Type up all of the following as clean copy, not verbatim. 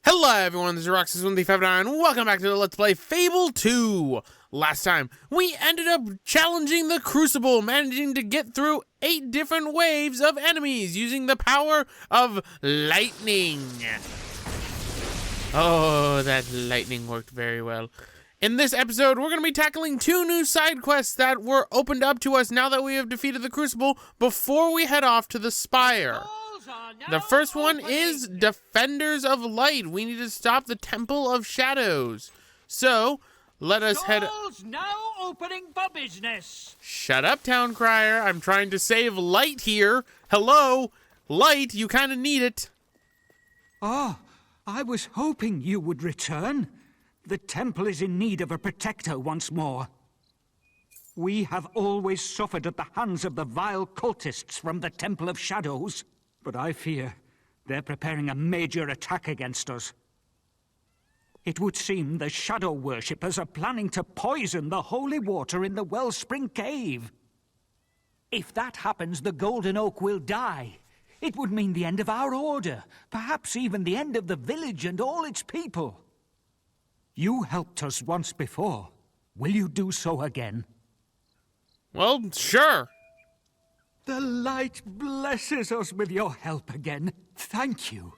Hello everyone, this is Roxas1359. Welcome back to the Let's Play Fable 2. Last time, we ended up challenging the Crucible, managing to get through 8 different waves of enemies using the power of lightning. Oh, that lightning worked very well. In this episode, we're going to be tackling 2 new side quests that were opened up to us now that we have defeated the Crucible before we head off to the Spire. The first one is Defenders of Light. We need to stop the Temple of Shadows. So, let us head... now opening for business. Shut up, Town Crier. I'm trying to save Light here. Hello? Light, you kind of need it. Oh, I was hoping you would return. The temple is in need of a protector once more. We have always suffered at the hands of the vile cultists from the Temple of Shadows. But I fear they're preparing a major attack against us. It would seem the Shadow Worshippers are planning to poison the holy water in the Wellspring Cave. If that happens, the Golden Oak will die. It would mean the end of our order, perhaps even the end of the village and all its people. You helped us once before. Will you do so again? Well, sure. The light blesses us with your help again. Thank you.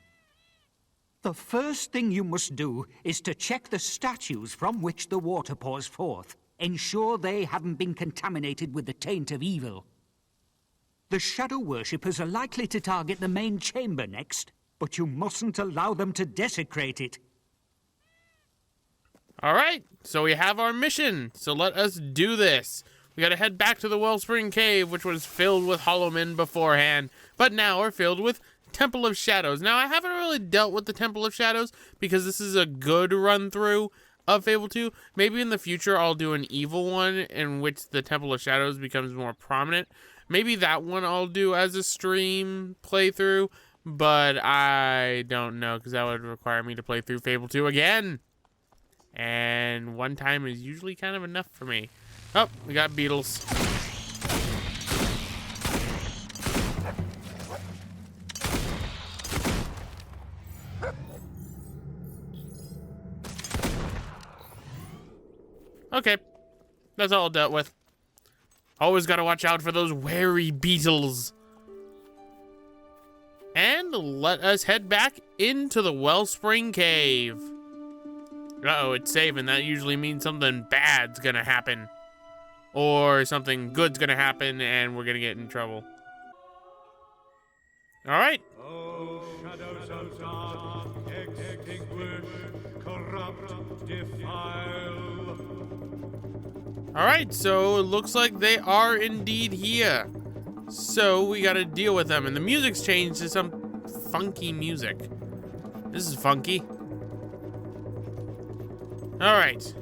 The first thing you must do is to check the statues from which the water pours forth. Ensure they haven't been contaminated with the taint of evil. The Shadow Worshippers are likely to target the main chamber next, but you mustn't allow them to desecrate it. Alright, so we have our mission, so let us do this. We gotta head back to the Wellspring Cave, which was filled with Hollow Men beforehand, but now we're filled with Temple of Shadows. Now, I haven't really dealt with the Temple of Shadows, because this is a good run-through of Fable 2. Maybe in the future I'll do an evil one, in which the Temple of Shadows becomes more prominent. Maybe that one I'll do as a stream playthrough, but I don't know, because that would require me to play through Fable 2 again. And one time is usually kind of enough for me. Oh, we got beetles. Okay, that's all dealt with. Always gotta watch out for those wary beetles. And let us head back into the Wellspring Cave. Uh-oh, it's saving. That usually means something bad's gonna happen. Or something good's gonna happen and we're gonna get in trouble. Alright. Oh, shadows of dark, extinguish, corrupt, defile. Alright, so it looks like they are indeed here. So we gotta deal with them. And the music's changed to some funky music. This is funky. Alright.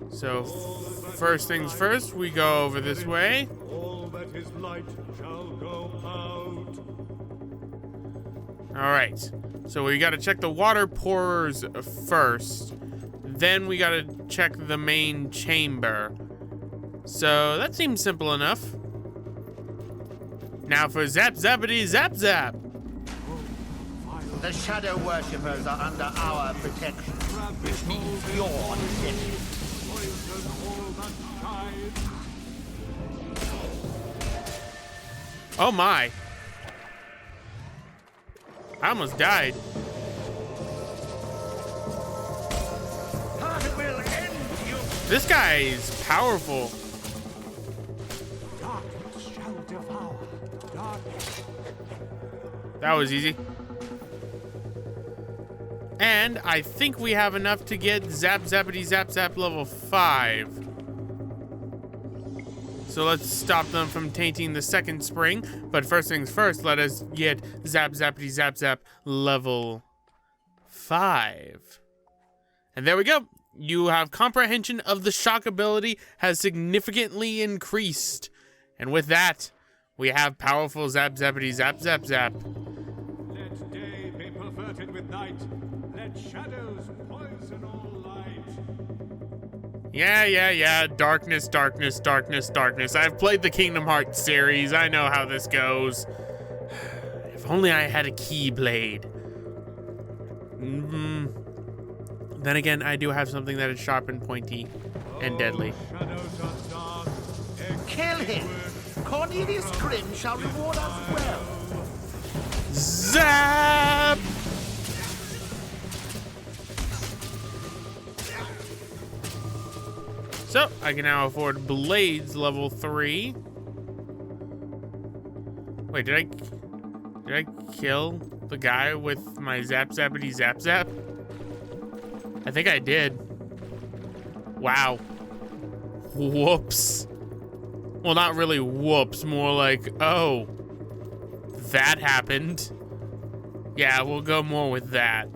So, first things first, we go over this way. All that is light shall go out. Alright. So we gotta check the water pourers first. Then we gotta check the main chamber. So that seems simple enough. Now for zap zappity zap zap. The Shadow Worshippers are under our protection, which means your death. Oh my. I almost died. I will end you. This guy is powerful. Darkness shall devour. Darkness. That was easy. And I think we have enough to get Zap Zappity Zap Zap level 5. So let's stop them from tainting the second spring. But first things first, let us get Zap Zappity Zap Zap level 5. And there we go. You have comprehension of the shock ability has significantly increased. And with that, we have powerful Zap Zappity Zap Zap Zap. Let day be perverted with night. Let shadows poison all light. Yeah. Darkness, darkness, darkness, darkness. I've played the Kingdom Hearts series. I know how this goes. If only I had a Keyblade. Then again, I do have something that is sharp and pointy and deadly. Shadows are dark. Kill him! Cornelius Grimm shall reward us well. Zap! So, I can now afford Blades level 3. Wait, did I kill the guy with my zap zappity zap zap? I think I did. Wow. Whoops. Well, not really whoops, more like, oh, that happened. Yeah, we'll go more with that.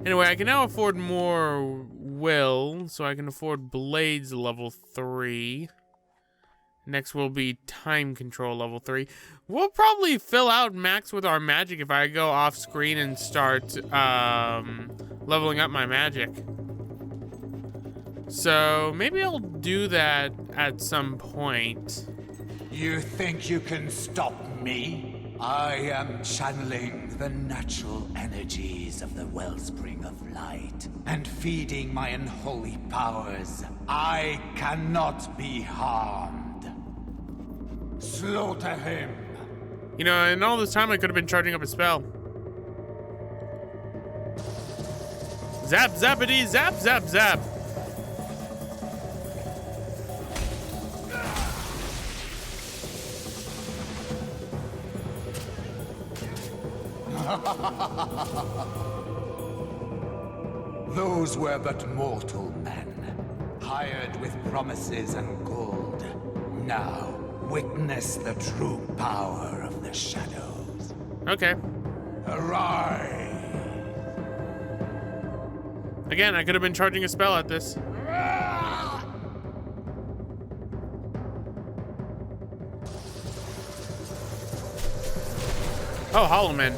Anyway, I can now afford more will, so I can afford Blades level 3. Next will be Time Control level 3. We'll probably fill out max with our magic if I go off screen and start leveling up my magic. So maybe I'll do that at some point. You think you can stop me? I am channeling the natural energies of the wellspring of light and feeding my unholy powers. I cannot be harmed. Slaughter him. You know, and all this time I could have been charging up a spell. Zap, zappity, zap, zap, zap. Those were but mortal men, hired with promises and gold. Now, witness the true power of the shadows. Okay. Arise! Again, I could have been charging a spell at this. Oh, Hollow Man.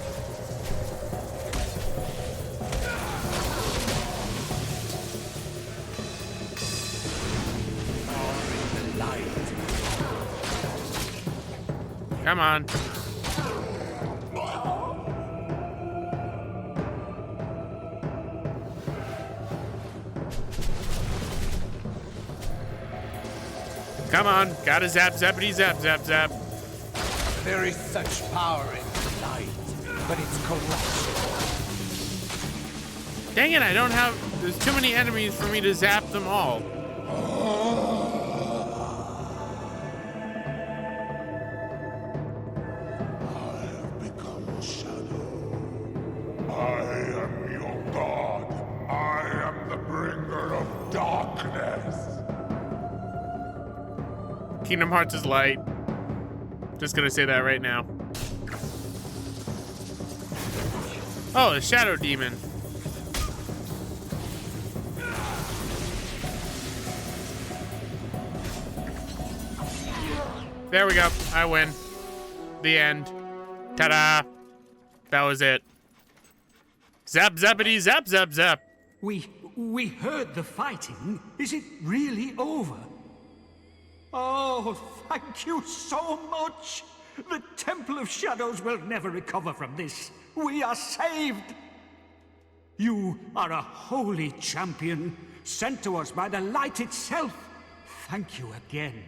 Come on. Come on. Gotta zap, zappity, zap, zap, zap. There is such power in light, but it's corruption. Dang it, I don't have... There's too many enemies for me to zap them all. Kingdom Hearts is light. Just gonna say that right now. Oh, the Shadow Demon. There we go. I win. The end. Ta-da. That was it. Zap, zappity, zap, zap, zap. We heard the fighting. Is it really over? Oh, thank you so much! The Temple of Shadows will never recover from this. We are saved! You are a holy champion, sent to us by the light itself. Thank you again.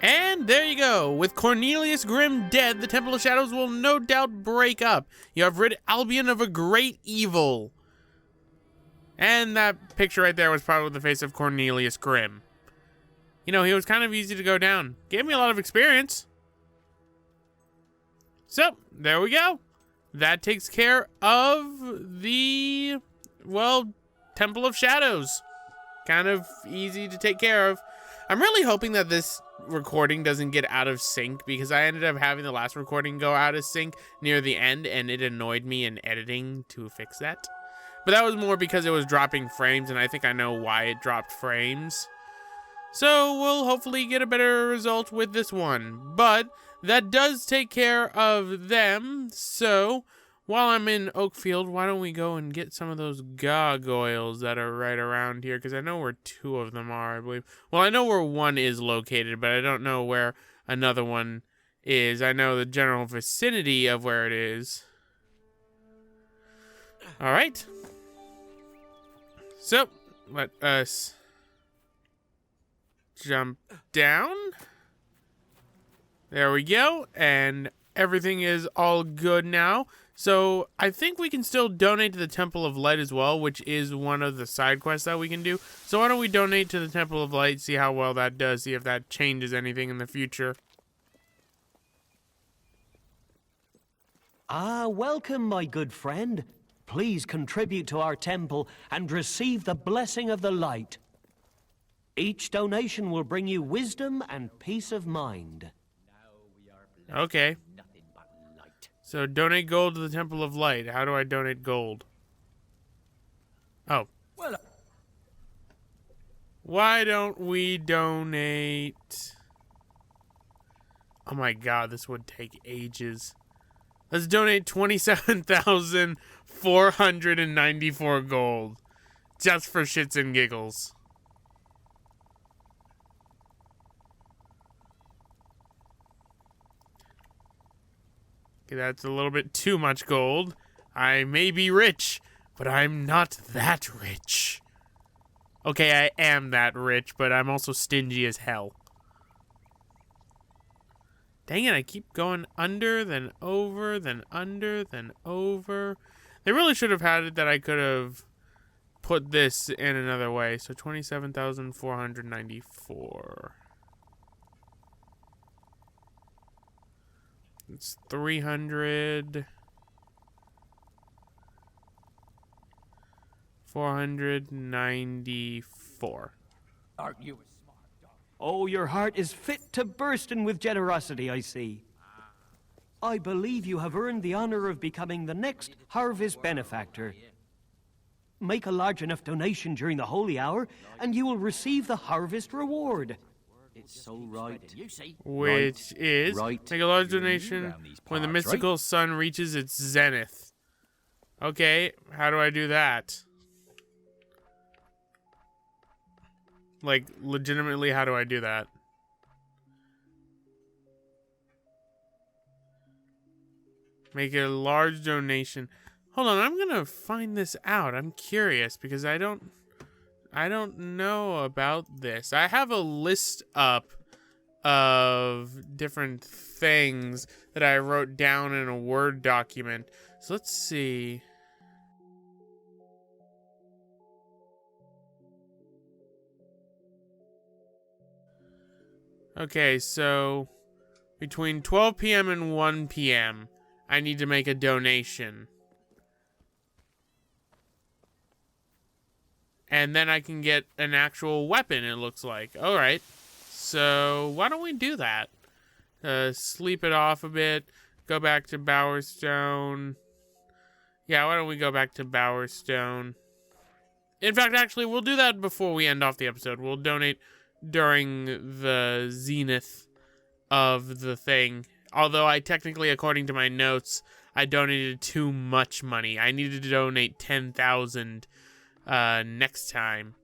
And there you go. With Cornelius Grimm dead, the Temple of Shadows will no doubt break up. You have rid Albion of a great evil. And that picture right there was probably the face of Cornelius Grimm. You know, he was kind of easy to go down. Gave me a lot of experience. So, there we go. That takes care of the, well, Temple of Shadows. Kind of easy to take care of. I'm really hoping that this recording doesn't get out of sync because I ended up having the last recording go out of sync near the end and it annoyed me in editing to fix that. But that was more because it was dropping frames and I think I know why it dropped frames. So we'll hopefully get a better result with this one. But that does take care of them. So while I'm in Oakfield, why don't we go and get some of those gargoyles that are right around here? Because I know where 2 of them are, I believe. Well, I know where 1 is located, but I don't know where another one is. I know the general vicinity of where it is. All right. So, let us jump down. There we go. And everything is all good now. So, I think we can still donate to the Temple of Light as well, which is one of the side quests that we can do. So, why don't we donate to the Temple of Light, see how well that does, see if that changes anything in the future. Ah, welcome, my good friend. Please contribute to our temple and receive the blessing of the light. Each donation will bring you wisdom and peace of mind. Okay. So donate gold to the Temple of Light. How do I donate gold? Oh. Why don't we donate? Oh my god, this would take ages. Let's donate 27,494 gold. Just for shits and giggles. Okay, that's a little bit too much gold. I may be rich, but I'm not that rich. Okay, I am that rich, but I'm also stingy as hell. Dang it, I keep going under, then over, then under, then over. They really should have had it that I could have put this in another way. So 27,494. It's 300. 494. Aren't you? Oh, your heart is fit to bursting with generosity, I see. I believe you have earned the honor of becoming the next harvest benefactor. Make a large enough donation during the holy hour, and you will receive the harvest reward. It's so right. Which is, make a large donation when the mystical sun reaches its zenith. Okay, how do I do that? Like, legitimately, how do I do that? Make a large donation. Hold on, I'm gonna find this out. I'm curious because I don't know about this. I have a list up of different things that I wrote down in a Word document. So let's see. Okay, so between 12 p.m. and 1 p.m., I need to make a donation. And then I can get an actual weapon, it looks like. Alright, so why don't we do that? Sleep it off a bit, go back to Bowerstone. Yeah, why don't we go back to Bowerstone? In fact, actually, we'll do that before we end off the episode. We'll donate during the zenith of the thing. Although I technically, according to my notes, I donated too much money. I needed to donate 10,000 next time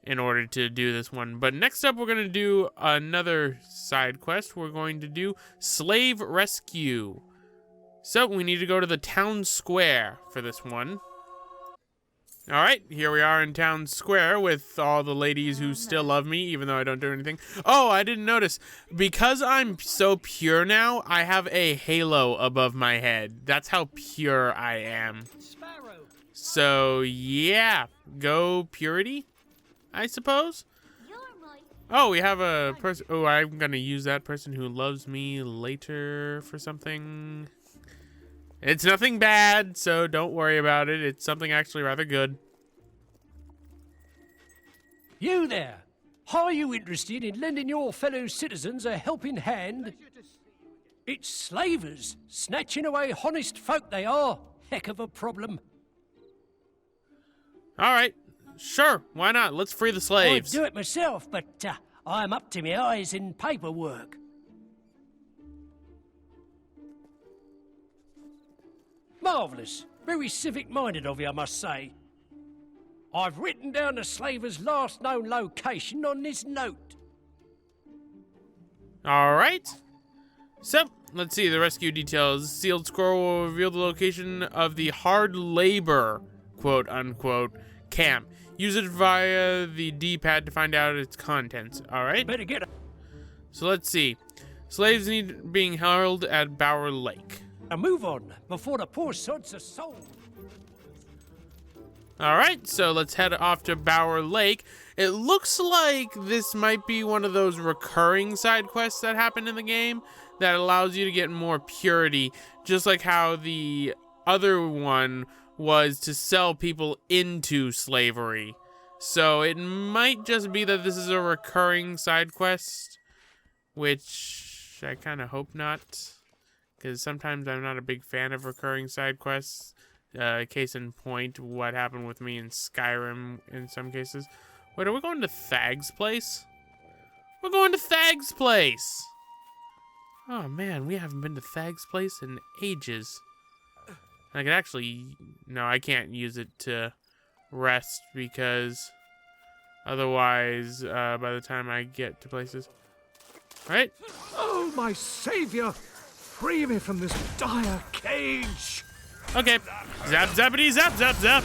in order to do this one. But next up, we're going to do another side quest. We're going to do Slave Rescue. So we need to go to the town square for this one. Alright, here we are in town square with all the ladies who still love me, even though I don't do anything. Oh, I didn't notice. Because I'm so pure now, I have a halo above my head. That's how pure I am. So, yeah. Go purity, I suppose? Oh, we have a person. Oh, I'm going to use that person who loves me later for something. It's nothing bad, so don't worry about it. It's something actually rather good. You there! Are you interested in lending your fellow citizens a helping hand? It's slavers, snatching away honest folk they are. Heck of a problem. Alright, sure, why not? Let's free the slaves. I'd do it myself, but I'm up to my eyes in paperwork. Marvellous. Very civic-minded of you, I must say. I've written down the slaver's last known location on this note. Alright. So, let's see the rescue details. Sealed scroll will reveal the location of the hard labor, quote unquote, camp. Use it via the D-pad to find out its contents. All right. Better get So let's see. Slaves need being held at Bower Lake. a move on before the poor sods are sold. All right, so let's head off to Bower Lake. It looks like this might be one of those recurring side quests that happen in the game that allows you to get more purity, just like how the other one was to sell people into slavery. So it might just be that this is a recurring side quest, which I kind of hope not, because sometimes I'm not a big fan of recurring side quests. Case in point, what happened with me in Skyrim in some cases. Wait, are we going to Thag's place? We're going to Thag's place! Oh man, we haven't been to Thag's place in ages. I could actually... No, I can't use it to rest because otherwise, by the time I get to places... Alright? Oh, my savior! Free me from this dire cage! Okay. Zap, zappity, zap, zap, zap.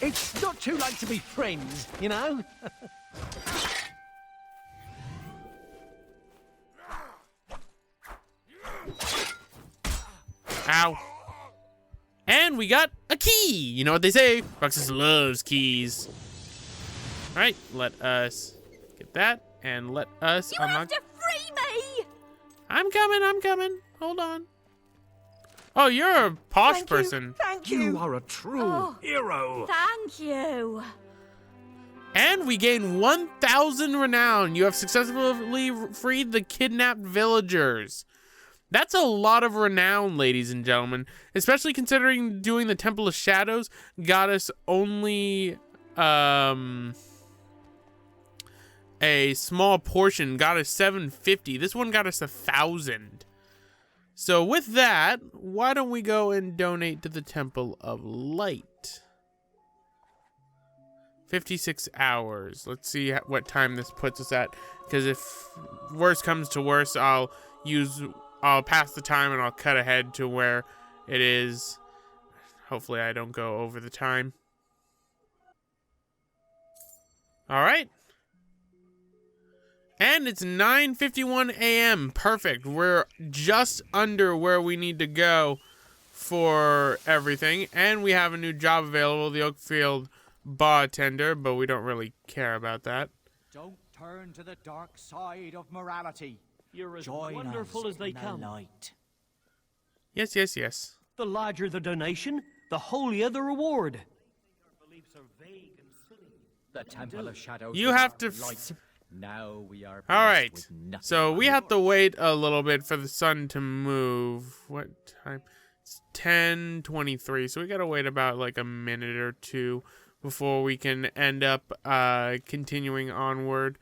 It's not too late to be friends, you know? Ow. And we got a key. You know what they say, Roxas loves keys. All right, let us get that and let us You unlock. have to free me! I'm coming. Hold on. Oh, you're a posh person. Thank you. You are a true hero! Thank you. And we gain 1,000 renown. You have successfully freed the kidnapped villagers. That's a lot of renown, ladies and gentlemen. Especially considering doing the Temple of Shadows got us only a small portion, got us 750. This one got us 1,000. So with that, why don't we go and donate to the Temple of Light? 56 hours. Let's see what time this puts us at. Because if worse comes to worse, I'll pass the time and I'll cut ahead to where it is. Hopefully I don't go over the time. All right. And it's 9:51 a.m. Perfect. We're just under where we need to go for everything. And we have a new job available, the Oakfield bartender, but we don't really care about that. Don't turn to the dark side of morality. You're as Join wonderful us as they in the come. light. Yes, yes, yes. The larger the donation, the holier the reward. The Temple of Shadows. You have to... Now we are All right. blessed with nothing So we but have to wait a little bit for the sun to move. What time? It's 10:23. So we got to wait about like a minute or two before we can end up continuing onward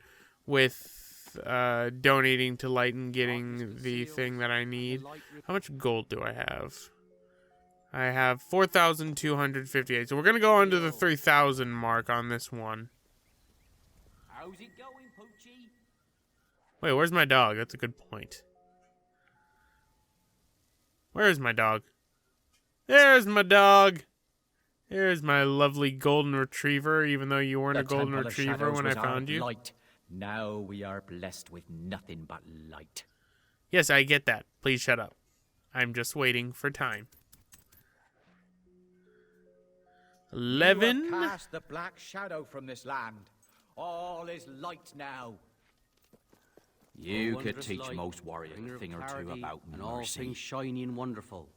with donating to Light and getting the thing that I need. How much gold do I have? I have 4,258. So we're going to go under the 3,000 mark on this one. How's it going, Poochie? Wait, where's my dog? That's a good point. Where is my dog? There's my dog. There's my lovely golden retriever, even though you weren't a golden retriever when I found you. Light. Now we are blessed with nothing but light. Yes, I get that. Please shut up. I'm just waiting for time. 11. You have cast the black shadow from this land. All is light now. You could teach most warriors a thing or two about mercy. And all things shiny and wonderful.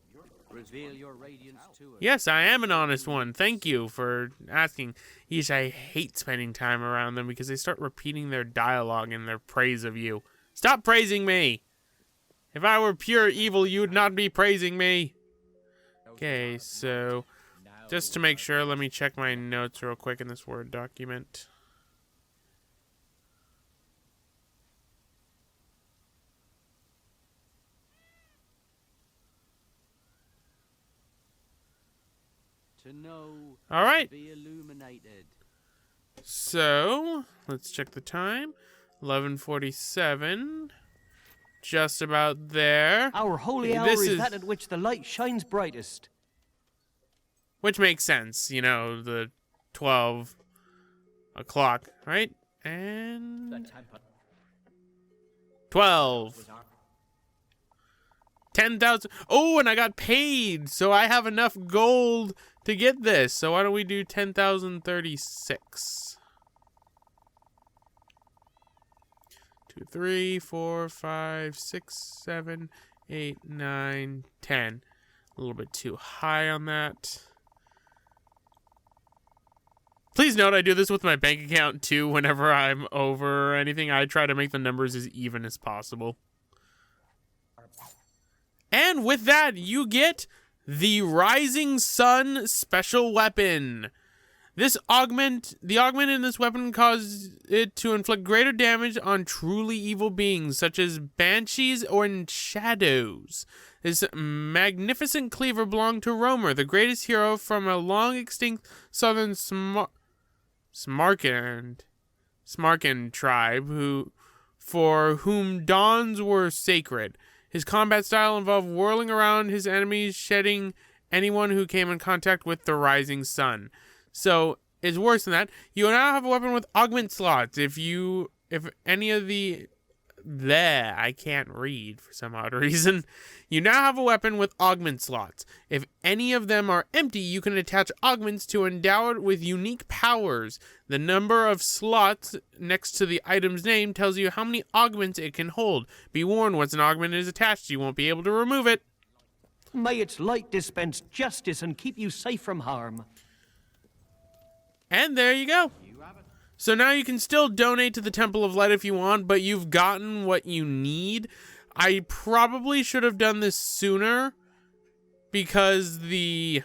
Reveal your radiance to us. Yes, I am an honest one. Thank you for asking. Yeesh, I hate spending time around them because they start repeating their dialogue and their praise of you. Stop praising me! If I were pure evil, you would not be praising me. Okay, so just to make sure, let me check my notes real quick in this Word document. To know, All right. be illuminated. So, let's check the time. 11:47. Just about there. Our holy This hour is is- that at which the light shines brightest. Which makes sense, you know, the 12 o'clock, right? And 12. 10,000. Oh, and I got paid, so I have enough gold to get this. So why don't we do 10,036? 2, 3, 4, 5, 6, 7, 8, 9, 10. A little bit too high on that. Please note I do this with my bank account too. Whenever I'm over anything, I try to make the numbers as even as possible. And with that, you get the Rising Sun special weapon. The augment in this weapon causes it to inflict greater damage on truly evil beings, such as banshees or shadows. This magnificent cleaver belonged to Romer, the greatest hero from a long extinct southern Smarkand tribe, for whom dawns were sacred. His combat style involved whirling around his enemies, shedding anyone who came in contact with the rising sun. So it's worse than that. You now have a weapon with augment slots. If any of the I can't read for some odd reason. You now have a weapon with augment slots. If any of them are empty, you can attach augments to endow it with unique powers. The number of slots next to the item's name tells you how many augments it can hold. Be warned, once an augment is attached, you won't be able to remove it. May its light dispense justice and keep you safe from harm. And there you go. So now you can still donate to the Temple of Light if you want, but you've gotten what you need. I probably should have done this sooner because the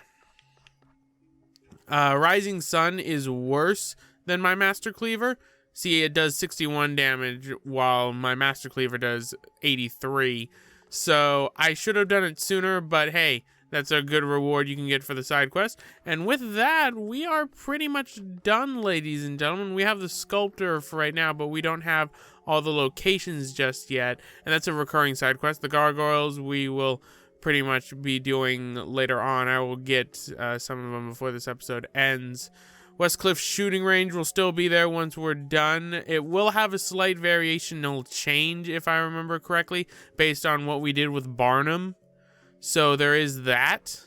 Rising Sun is worse than my Master Cleaver. See, it does 61 damage while my Master Cleaver does 83. So I should have done it sooner, but hey, that's a good reward you can get for the side quest. And with that, we are pretty much done, ladies and gentlemen. We have the sculptor for right now, but we don't have all the locations just yet. And that's a recurring side quest. The gargoyles we will pretty much be doing later on. I will get some of them before this episode ends. Westcliff shooting range will still be there once we're done. It will have a slight variational change, if I remember correctly, based on what we did with Barnum. So there is that.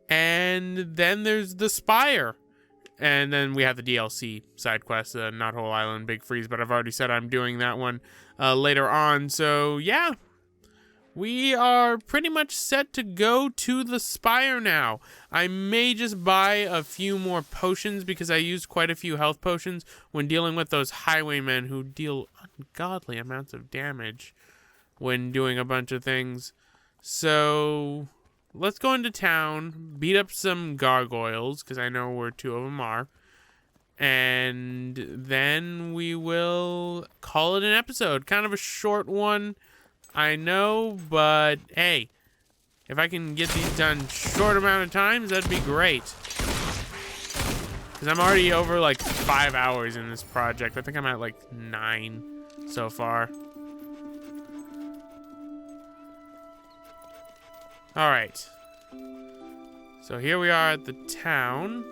And then there's the Spire. And then we have the DLC side quest, Knothole Island, Big Freeze. But I've already said I'm doing that one later on. So yeah, we are pretty much set to go to the Spire now. I may just buy a few more potions because I used quite a few health potions when dealing with those highwaymen who deal ungodly amounts of damage when doing a bunch of things. So let's go into town, beat up some gargoyles, because I know where two of them are. And then we will call it an episode. Kind of a short one, I know, but hey, if I can get these done short amount of times, that'd be great. Because I'm already over like 5 hours in this project. I think I'm at like 9 so far. All right. So here we are at the town.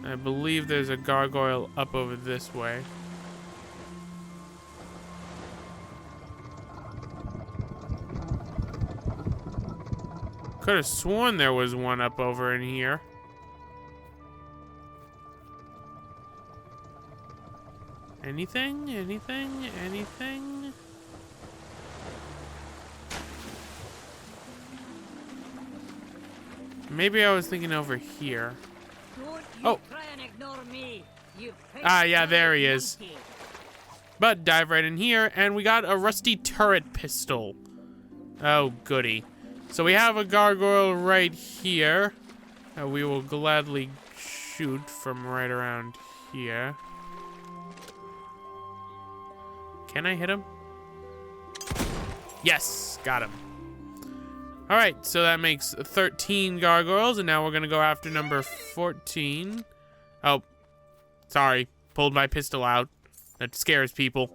I believe there's a gargoyle up over this way. Could have sworn there was one up over in here. Anything? Anything? Anything? Maybe I was thinking over here. Oh. Try and ignore me. Yeah, there he is. But dive right in here, and we got a rusty turret pistol. Oh, goody. So we have a gargoyle right here. We will gladly shoot from right around here. Can I hit him? Yes, got him. All right, so that makes 13 gargoyles, and now we're gonna go after number 14. Oh, sorry, pulled my pistol out. That scares people.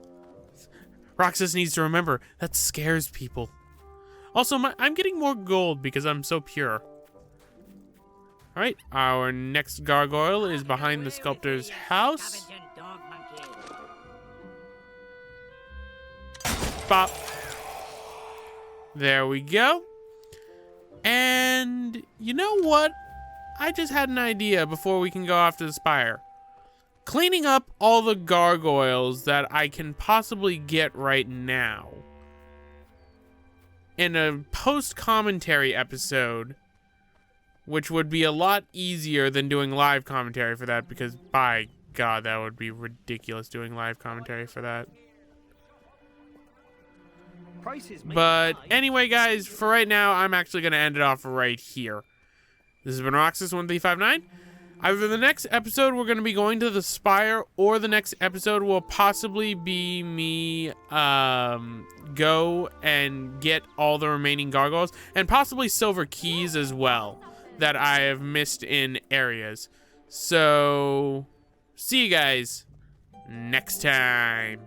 Roxas needs to remember, that scares people. Also, I'm getting more gold because I'm so pure. All right, our next gargoyle is behind the sculptor's house. Bop. There we go. And you know what? I just had an idea before we can go after the spire. Cleaning up all the gargoyles that I can possibly get right now. In a post-commentary episode, which would be a lot easier than doing live commentary for that, because by God, that would be ridiculous doing live commentary for that. But anyway, guys, for right now, I'm actually going to end it off right here. This has been Roxas1359. Either the next episode we're going to be going to the spire, or the next episode will possibly be me go and get all the remaining gargoyles, and possibly silver keys as well that I have missed in areas. So, see you guys next time.